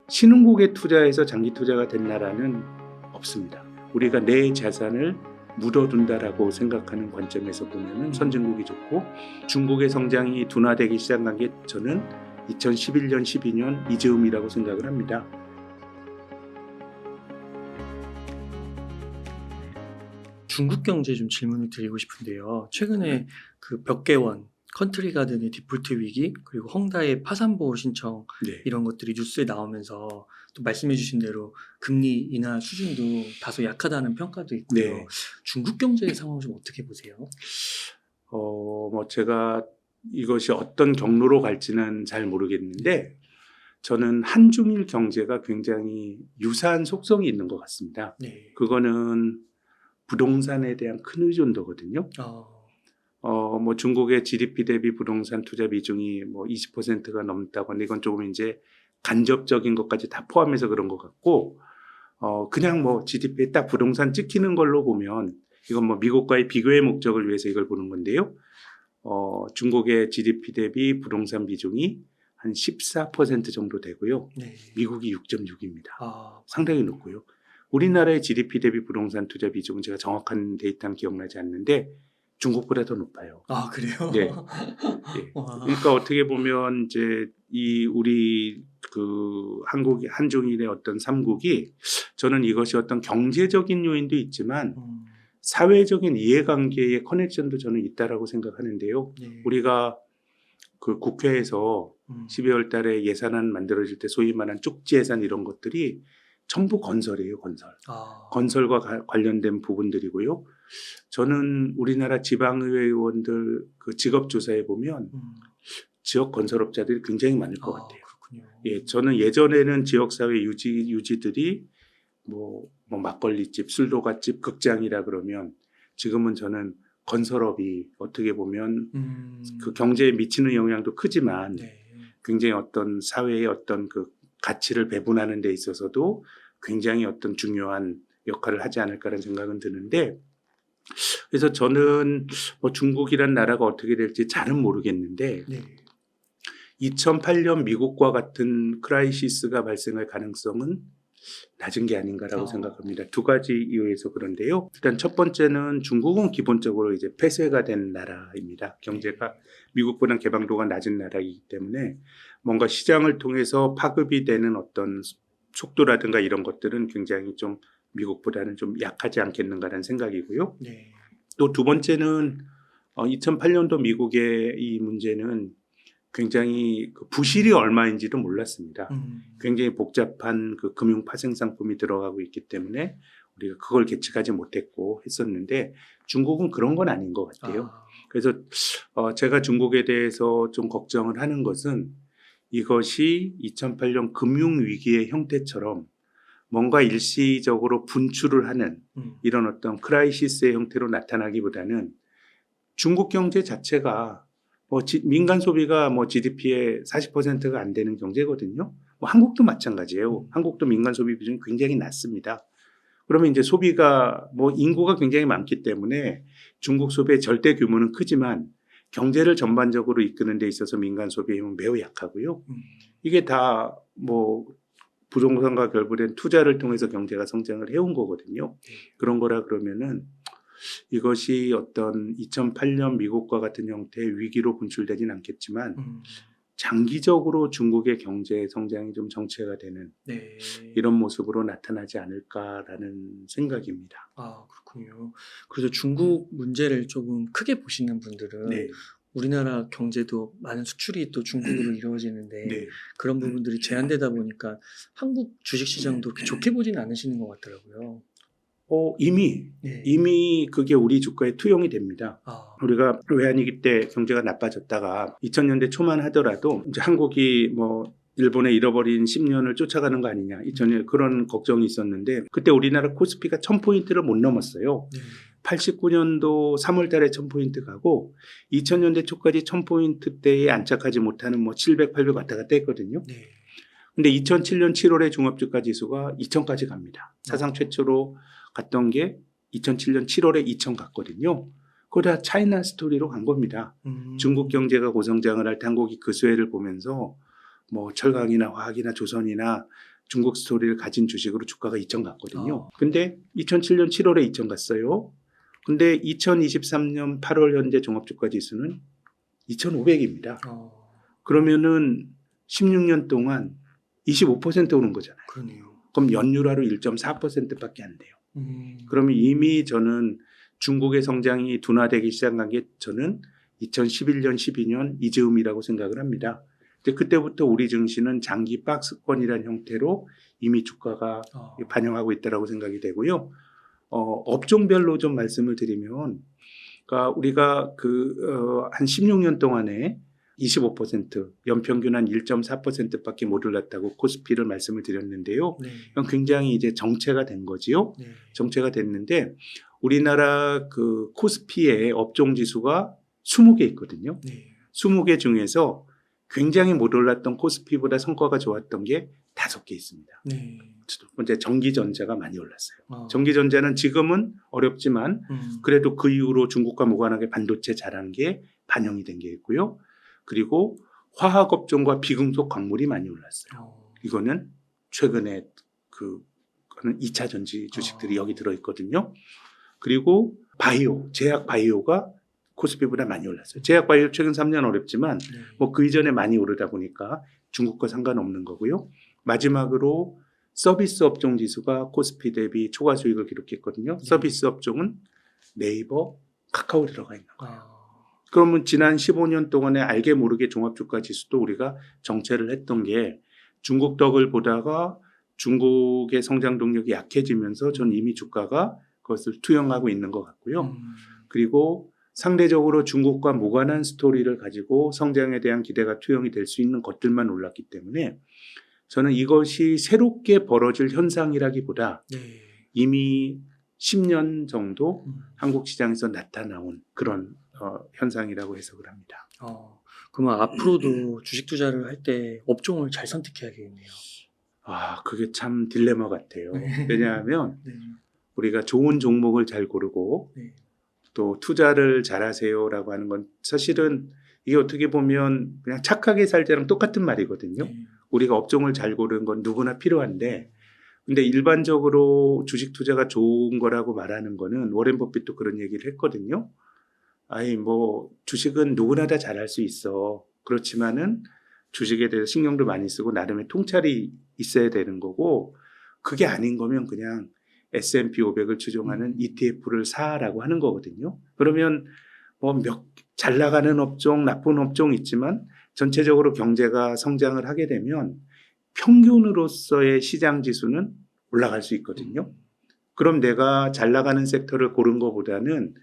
신흥국에 투자해서 장기 투자가 된 나라는 없습니다. 우리가 내 자산을 묻어둔다라고 생각하는 관점에서 보면 선진국이 좋고, 중국의 성장이 둔화되기 시작한 게 저는 2011년, 12년 이즈음이라고 생각을 합니다. 중국 경제 좀 질문을 드리고 싶은데요. 최근에 그 벽개원, 컨트리 가든의 디폴트 위기, 그리고 헝다의 파산보호 신청 네. 이런 것들이 뉴스에 나오면서 또 말씀해주신 대로 금리 인하 수준도 다소 약하다는 평가도 있고요. 네. 중국 경제의 상황 좀 어떻게 보세요? 제가 이것이 어떤 경로로 갈지는 잘 모르겠는데, 저는 한중일 경제가 굉장히 유사한 속성이 있는 것 같습니다. 네. 그거는 부동산에 대한 큰 의존도거든요. 중국의 GDP 대비 부동산 투자 비중이 20%가 넘다고 하는데, 이건 조금 이제 간접적인 것까지 다 포함해서 그런 것 같고, 그냥 GDP에 딱 부동산 찍히는 걸로 보면, 이건 미국과의 비교의 목적을 위해서 이걸 보는 건데요. 중국의 GDP 대비 부동산 비중이 한 14% 정도 되고요. 네. 미국이 6.6입니다. 상당히 높고요. 우리나라의 GDP 대비 부동산 투자 비중은 제가 정확한 데이터는 기억나지 않는데 중국보다 더 높아요. 아, 그래요? 네. 네. 그러니까 어떻게 보면 이제 우리 한중일의 어떤 삼국이, 저는 이것이 어떤 경제적인 요인도 있지만 사회적인 이해관계의 커넥션도 저는 있다라고 생각하는데요. 네. 우리가 그 국회에서 12월 달에 예산안 만들어질 때 소위 말한 쪽지 예산 이런 것들이 전부 건설이에요, 건설. 건설과 관련된 부분들이고요. 저는 우리나라 지방의회 의원들 그 직업조사에 보면 지역 건설업자들이 굉장히 많을 것 같아요. 그렇군요. 예, 저는 예전에는 지역사회 유지들이 막걸리집, 술도가집, 극장이라 그러면, 지금은 저는 건설업이 어떻게 보면 그 경제에 미치는 영향도 크지만 네. 굉장히 어떤 사회의 어떤 그 가치를 배분하는 데 있어서도 굉장히 어떤 중요한 역할을 하지 않을까라는 생각은 드는데, 그래서 저는 중국이란 나라가 어떻게 될지 잘은 모르겠는데, 네. 2008년 미국과 같은 크라이시스가 발생할 가능성은 낮은 게 아닌가라고 생각합니다. 두 가지 이유에서 그런데요. 일단 첫 번째는 중국은 기본적으로 이제 폐쇄가 된 나라입니다. 경제가 미국보다 개방도가 낮은 나라이기 때문에 뭔가 시장을 통해서 파급이 되는 어떤 속도라든가 이런 것들은 굉장히 좀 미국보다는 좀 약하지 않겠는가라는 생각이고요. 네. 또 두 번째는 2008년도 미국의 이 문제는 굉장히 그 부실이 얼마인지도 몰랐습니다. 굉장히 복잡한 그 금융 파생 상품이 들어가고 있기 때문에 우리가 그걸 계측하지 못했고 했었는데, 중국은 그런 건 아닌 것 같아요. 그래서 제가 중국에 대해서 좀 걱정을 하는 것은, 이것이 2008년 금융위기의 형태처럼 뭔가 일시적으로 분출을 하는 이런 어떤 크라이시스의 형태로 나타나기보다는, 중국 경제 자체가 민간 소비가 GDP의 40%가 안 되는 경제거든요. 한국도 마찬가지예요. 한국도 민간 소비 비중이 굉장히 낮습니다. 그러면 이제 소비가 인구가 굉장히 많기 때문에 중국 소비의 절대 규모는 크지만 경제를 전반적으로 이끄는 데 있어서 민간 소비는 매우 약하고요. 이게 다 부동산과 결부된 투자를 통해서 경제가 성장을 해온 거거든요. 그런 거라 그러면은 이것이 어떤 2008년 미국과 같은 형태의 위기로 분출되진 않겠지만 장기적으로 중국의 경제 성장이 좀 정체가 되는 이런 모습으로 나타나지 않을까라는 생각입니다. 그렇군요. 그래서 중국 문제를 조금 크게 보시는 분들은 우리나라 경제도 많은 수출이 또 중국으로 이루어지는데 그런 부분들이 제한되다 보니까 한국 주식시장도 그렇게 좋게 보지는 않으시는 것 같더라고요. 이미 그게 우리 주가에 투영이 됩니다. 우리가 외환위기 때 경제가 나빠졌다가 2000년대 초만 하더라도 이제 한국이 일본에 잃어버린 10년을 쫓아가는 거 아니냐, 2000년 그런 걱정이 있었는데, 그때 우리나라 코스피가 1000포인트를 못 넘었어요. 89년도 3월 달에 1000포인트 가고 2000년대 초까지 1000포인트대에 안착하지 못하는 700, 800 왔다 갔다 했거든요. 근데 2007년 7월에 종합주가 지수가 2000까지 갑니다. 사상 최초로 갔던 게 2007년 7월에 2000 갔거든요. 그거 다 차이나 스토리로 간 겁니다. 중국 경제가 고성장을 할 때 한국이 그 수혜를 보면서 철강이나 화학이나 조선이나 중국 스토리를 가진 주식으로 주가가 2천 갔거든요. 근데 2007년 7월에 2천 갔어요. 근데 2023년 8월 현재 종합주가 지수는 2,500입니다. 그러면은 16년 동안 25% 오른 거잖아요. 그러네요. 그럼 연율화로 1.4%밖에 안 돼요. 그러면 이미 저는 중국의 성장이 둔화되기 시작한 게 저는 2011년, 12년 이즈음이라고 생각을 합니다. 근데 그때부터 우리 증시는 장기 박스권이라는 형태로 이미 주가가 반영하고 있다고 생각이 되고요. 업종별로 좀 말씀을 드리면, 그러니까 우리가 한 16년 동안에 25% 연평균 한 1.4%밖에 못 올랐다고 코스피를 말씀을 드렸는데요. 네. 이건 굉장히 이제 정체가 된 거지요. 네. 정체가 됐는데 우리나라 그 코스피의 업종 지수가 20개 있거든요. 네. 20개 중에서 굉장히 못 올랐던 코스피보다 성과가 좋았던 게 5개 있습니다. 네. 첫 번째 전기전자가 많이 올랐어요. 전기전자는 지금은 어렵지만 그래도 그 이후로 중국과 무관하게 반도체 잘한 게 반영이 된 게 있고요. 그리고 화학업종과 비금속 광물이 많이 올랐어요. 이거는 최근에 그거는 2차 전지 주식들이 여기 들어있거든요. 그리고 바이오, 제약 바이오가 코스피보다 많이 올랐어요. 제약 바이오 최근 3년 어렵지만 뭐 그 이전에 많이 오르다 보니까 중국과 상관없는 거고요. 마지막으로 서비스 업종 지수가 코스피 대비 초과 수익을 기록했거든요. 서비스 업종은 네이버, 카카오 들어가 있는 거예요. 그러면 지난 15년 동안에 알게 모르게 종합주가 지수도 우리가 정체를 했던 게 중국 덕을 보다가 중국의 성장 동력이 약해지면서 전 이미 주가가 그것을 투영하고 있는 것 같고요. 그리고 상대적으로 중국과 무관한 스토리를 가지고 성장에 대한 기대가 투영이 될 수 있는 것들만 올랐기 때문에 저는 이것이 새롭게 벌어질 현상이라기보다 이미 10년 정도 한국 시장에서 나타나온 그런 현상이라고 해석을 합니다. 그러면 앞으로도 주식 투자를 할 때 업종을 잘 선택해야겠네요. 그게 참 딜레마 같아요. 왜냐하면 우리가 좋은 종목을 잘 고르고 또 투자를 잘하세요라고 하는 건 사실은 이게 어떻게 보면 그냥 착하게 살자랑 똑같은 말이거든요. 우리가 업종을 잘 고르는 건 누구나 필요한데 근데 일반적으로 주식 투자가 좋은 거라고 말하는 거는 워렌 버핏도 그런 얘기를 했거든요. 뭐 주식은 누구나 다 잘할 수 있어. 그렇지만은 주식에 대해서 신경도 많이 쓰고 나름의 통찰이 있어야 되는 거고 그게 아닌 거면 그냥 S&P 500을 추종하는 ETF를 사라고 하는 거거든요. 그러면 뭐 잘 나가는 업종, 나쁜 업종 있지만 전체적으로 경제가 성장을 하게 되면 평균으로서의 시장 지수는 올라갈 수 있거든요. 그럼 내가 잘 나가는 섹터를 고른 것보다는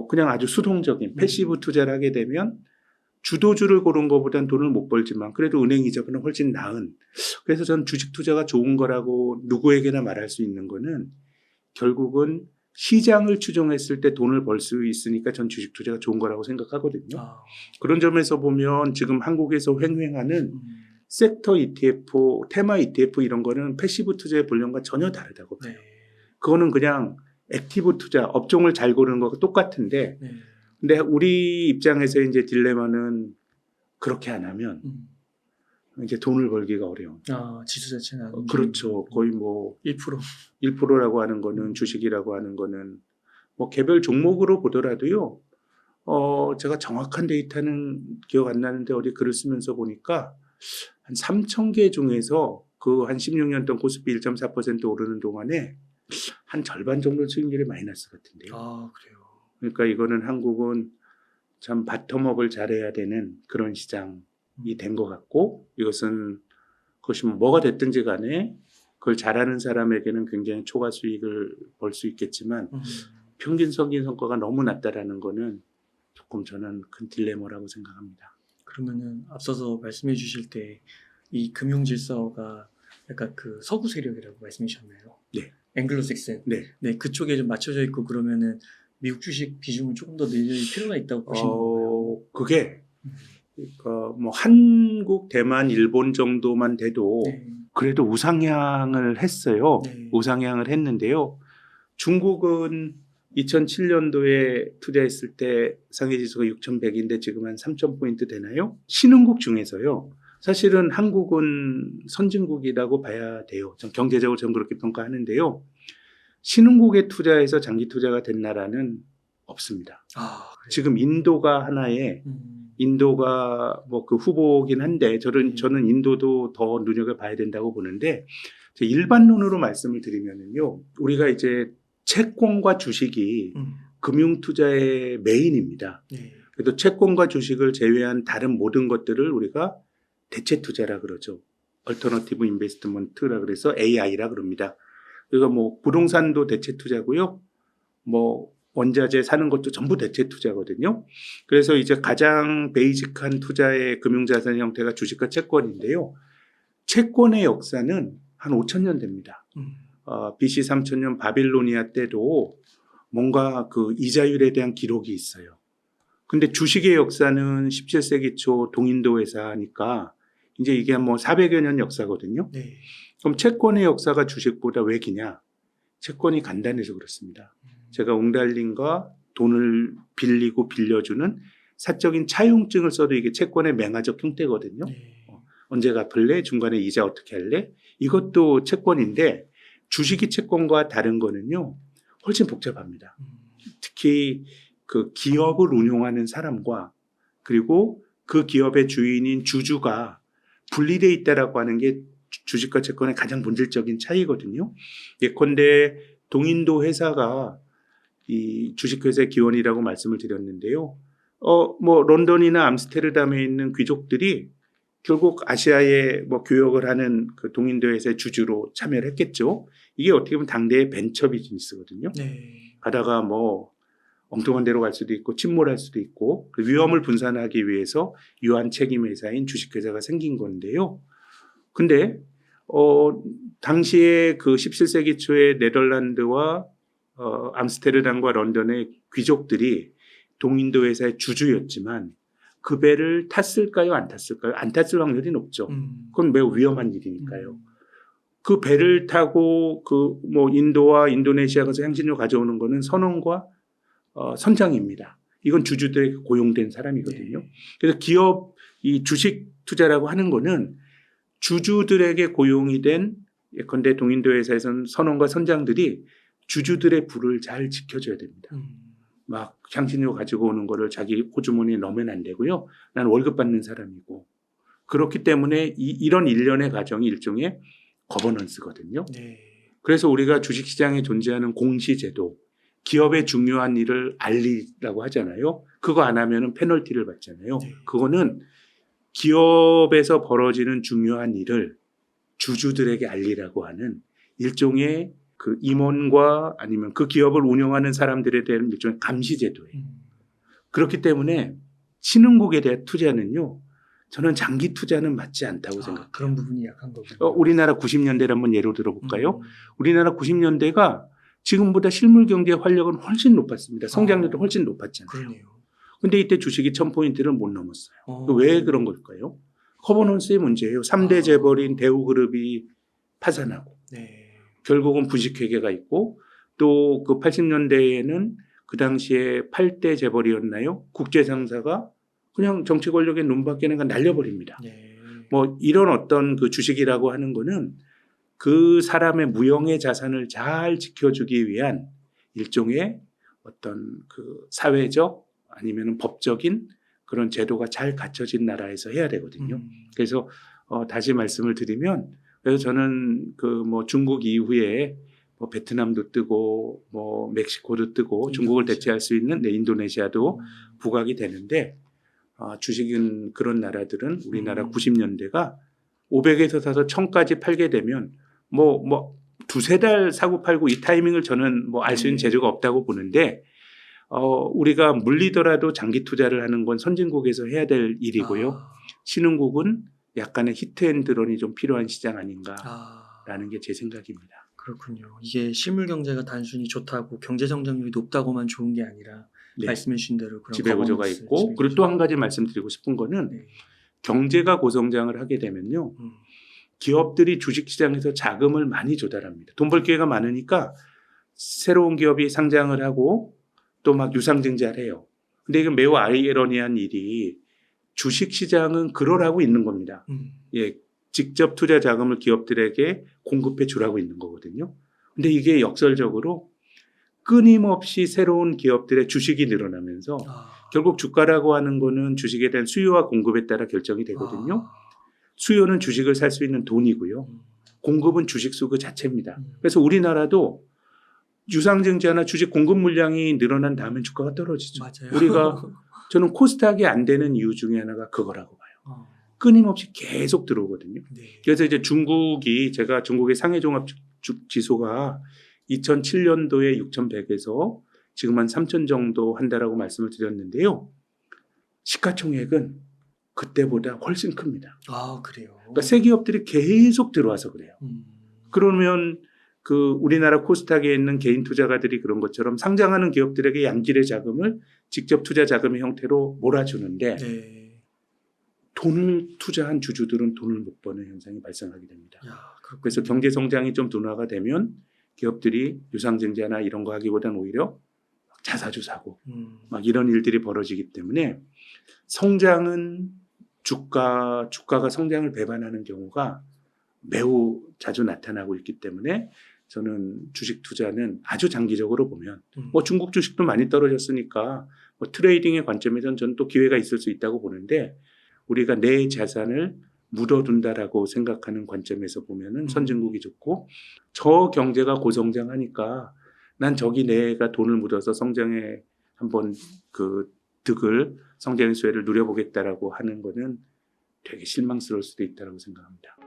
그냥 아주 수동적인 패시브 투자를 하게 되면 주도주를 고른 것보다는 돈을 못 벌지만 그래도 은행 이자보다 훨씬 나은. 그래서 저는 주식 투자가 좋은 거라고 누구에게나 말할 수 있는 거는 결국은 시장을 추종했을 때 돈을 벌 수 있으니까 전 주식 투자가 좋은 거라고 생각하거든요. 그런 점에서 보면 지금 한국에서 횡행하는 섹터 ETF, 테마 ETF 이런 거는 패시브 투자의 본령과 전혀 다르다고 봐요. 그거는 그냥 액티브 투자, 업종을 잘 고르는 거가 똑같은데 근데 우리 입장에서 이제 딜레마는 그렇게 안 하면 이제 돈을 벌기가 어려운. 지수 자체는 그렇죠. 거의 뭐 1%. 1%라고 하는 거는 주식이라고 하는 거는 뭐 개별 종목으로 보더라도요. 제가 정확한 데이터는 기억 안 나는데 어디 글을 쓰면서 보니까 한 3,000개 중에서 그 한 16년 동안 코스피 1.4% 오르는 동안에 한 절반 정도 수익률이 마이너스 같은데요. 그래요. 그러니까 이거는 한국은 참 바텀업을 잘해야 되는 그런 시장이 된 것 같고 이것은 그것이 뭐가 됐든지 간에 그걸 잘하는 사람에게는 굉장히 초과 수익을 벌 수 있겠지만 평균적인 성과가 너무 낮다라는 거는 조금 저는 큰 딜레마라고 생각합니다. 그러면은 앞서서 말씀해 주실 때 이 금융 질서가 약간 그 서구 세력이라고 말씀해 주셨나요? 네. 앵글로색슨. 네. 그쪽에 좀 맞춰져 있고 그러면은 미국 주식 비중을 조금 더 늘릴 필요가 있다고 보시는 건가요? 그게 그러니까 뭐 한국, 대만, 일본 정도만 돼도 그래도 우상향을 했어요. 우상향을 했는데요. 중국은 2007년도에 투자했을 때 상해지수가 6,100인데 지금 한 3,000포인트 되나요? 신흥국 중에서요. 사실은 한국은 선진국이라고 봐야 돼요. 경제적으로 저는 그렇게 평가하는데요. 신흥국에 투자해서 장기 투자가 된 나라는 없습니다. 지금 인도가 하나의 인도가 뭐 그 후보긴 한데 저는 인도도 더 눈여겨봐야 된다고 보는데 일반론으로 말씀을 드리면은요. 우리가 이제 채권과 주식이 금융 투자의 메인입니다. 그래도 채권과 주식을 제외한 다른 모든 것들을 우리가 대체 투자라 그러죠. 얼터너티브 인베스트먼트라 그래서 AI라 그럽니다. 그래서 뭐 부동산도 대체 투자고요. 뭐 원자재 사는 것도 전부 대체 투자거든요. 그래서 이제 가장 베이직한 투자의 금융자산 형태가 주식과 채권인데요. 채권의 역사는 한 5,000년 됩니다. BC 3,000년 바빌로니아 때도 뭔가 그 이자율에 대한 기록이 있어요. 근데 주식의 역사는 17세기 초 동인도 회사니까 이제 이게 뭐 400여 년 역사거든요. 네. 그럼 채권의 역사가 주식보다 왜 기냐? 채권이 간단해서 그렇습니다. 제가 웅달린과 돈을 빌리고 빌려주는 사적인 차용증을 써도 이게 채권의 맹화적 형태거든요. 언제 갚을래? 중간에 이자 어떻게 할래? 이것도 채권인데 주식이 채권과 다른 거는요. 훨씬 복잡합니다. 특히 그 기업을 운용하는 사람과 그리고 그 기업의 주인인 주주가 분리되어 있다라고 하는 게 주식과 채권의 가장 본질적인 차이거든요. 예컨대 동인도 회사가 이 주식회사의 기원이라고 말씀을 드렸는데요. 뭐 런던이나 암스테르담에 있는 귀족들이 결국 아시아에 뭐 교역을 하는 그 동인도 회사의 주주로 참여를 했겠죠. 이게 어떻게 보면 당대의 벤처 비즈니스거든요. 가다가 뭐 엉뚱한 데로 갈 수도 있고 침몰할 수도 있고 그 위험을 분산하기 위해서 유한 책임 회사인 주식회사가 생긴 건데요. 근데 당시에 그 17세기 초에 네덜란드와 암스테르담과 런던의 귀족들이 동인도 회사의 주주였지만 그 배를 탔을까요? 안 탔을까요? 안 탔을 확률이 높죠. 그건 매우 위험한 일이니까요. 그 배를 타고 그 뭐 인도와 인도네시아 가서 향신료 가져오는 거는 선원과 선장입니다. 이건 주주들에게 고용된 사람이거든요. 그래서 기업 이 주식 투자라고 하는 거는 주주들에게 고용이 된 예컨대 동인도 회사에서는 선원과 선장들이 주주들의 부를 잘 지켜줘야 됩니다. 막 향신료 가지고 오는 거를 자기 호주머니에 넣으면 안 되고요. 난 월급 받는 사람이고 그렇기 때문에 이런 일련의 과정이 일종의 거버넌스거든요. 그래서 우리가 주식시장에 존재하는 공시제도 기업의 중요한 일을 알리라고 하잖아요. 그거 안 하면 페널티를 받잖아요. 그거는 기업에서 벌어지는 중요한 일을 주주들에게 알리라고 하는 일종의 그 임원과 아니면 그 기업을 운영하는 사람들에 대한 일종의 감시제도예요. 그렇기 때문에 신흥국에 대한 투자는요. 저는 장기 투자는 맞지 않다고 생각해요. 그런 부분이 약한 거군요. 우리나라 90년대를 한번 예로 들어볼까요? 우리나라 90년대가 지금보다 실물 경제 활력은 훨씬 높았습니다. 성장률도 훨씬 높았잖아요. 그러네요. 근데 이때 주식이 1000포인트를 못 넘었어요. 왜 그런 걸까요? 커버넌스의 문제예요. 3대 재벌인 대우그룹이 파산하고 결국은 부식회계가 있고 또 그 80년대에는 그 당시에 8대 재벌이었나요? 국제상사가 그냥 정치 권력의 눈밖에 그냥 날려버립니다. 뭐 이런 어떤 그 주식이라고 하는 거는 그 사람의 무형의 자산을 잘 지켜주기 위한 일종의 어떤 그 사회적 아니면 법적인 그런 제도가 잘 갖춰진 나라에서 해야 되거든요. 그래서 다시 말씀을 드리면 그래서 저는 그 뭐 중국 이후에 뭐 베트남도 뜨고 뭐 멕시코도 뜨고 중국을 대체할 수 있는 인도네시아도 부각이 되는데 주식은 그런 나라들은 우리나라 90년대가 500에서 사서 1000까지 팔게 되면 뭐 두세 달 사고 팔고 이 타이밍을 저는 뭐 알 수 있는 재료가 없다고 보는데 우리가 물리더라도 장기 투자를 하는 건 선진국에서 해야 될 일이고요. 신흥국은 약간의 히트앤드런이 좀 필요한 시장 아닌가라는 게 제 생각입니다. 그렇군요. 이게 실물 경제가 단순히 좋다고 경제 성장률이 높다고만 좋은 게 아니라 말씀해 주신 대로 그런 지배구조가 있고 그리고 또 한 가지 말씀드리고 싶은 거는 경제가 고성장을 하게 되면요. 기업들이 주식시장에서 자금을 많이 조달합니다. 돈 벌 기회가 많으니까 새로운 기업이 상장을 하고 또 막 유상증자를 해요. 근데 이건 매우 아이러니한 일이 주식 시장은 그러라고 있는 겁니다. 예, 직접 투자 자금을 기업들에게 공급해 주라고 있는 거거든요. 근데 이게 역설적으로 끊임없이 새로운 기업들의 주식이 늘어나면서 결국 주가라고 하는 거는 주식에 대한 수요와 공급에 따라 결정이 되거든요. 수요는 주식을 살 수 있는 돈이고요. 공급은 주식수 그 자체입니다. 그래서 우리나라도 유상증자나 주식 공급 물량이 늘어난 다음에 주가가 떨어지죠. 맞아요. 저는 코스닥이 안 되는 이유 중에 하나가 그거라고 봐요. 끊임없이 계속 들어오거든요. 네. 그래서 이제 제가 중국의 상해종합 지수가 2007년도에 6,100에서 지금 한 3,000 정도 한다라고 말씀을 드렸는데요. 시가총액은 그때보다 훨씬 큽니다. 아, 그래요. 그러니까 새 기업들이 계속 들어와서 그래요. 그러면 그 우리나라 코스닥에 있는 개인 투자가들이 그런 것처럼 상장하는 기업들에게 양질의 자금을 직접 투자 자금의 형태로 몰아주는데 네. 돈을 투자한 주주들은 돈을 못 버는 현상이 발생하게 됩니다. 야, 그래서 경제 성장이 좀 둔화가 되면 기업들이 유상증자나 이런 거 하기보다는 오히려 자사주 사고 막 이런 일들이 벌어지기 때문에 성장은 주가가 성장을 배반하는 경우가 매우 자주 나타나고 있기 때문에 저는 주식 투자는 아주 장기적으로 보면 뭐 중국 주식도 많이 떨어졌으니까 뭐 트레이딩의 관점에서는 저는 또 기회가 있을 수 있다고 보는데 우리가 내 자산을 묻어둔다라고 생각하는 관점에서 보면은 선진국이 좋고 저 경제가 고성장하니까 난 저기 내가 돈을 묻어서 성장에 한번 그 득을 성장의 수혜를 누려보겠다라고 하는 거는 되게 실망스러울 수도 있다고 생각합니다.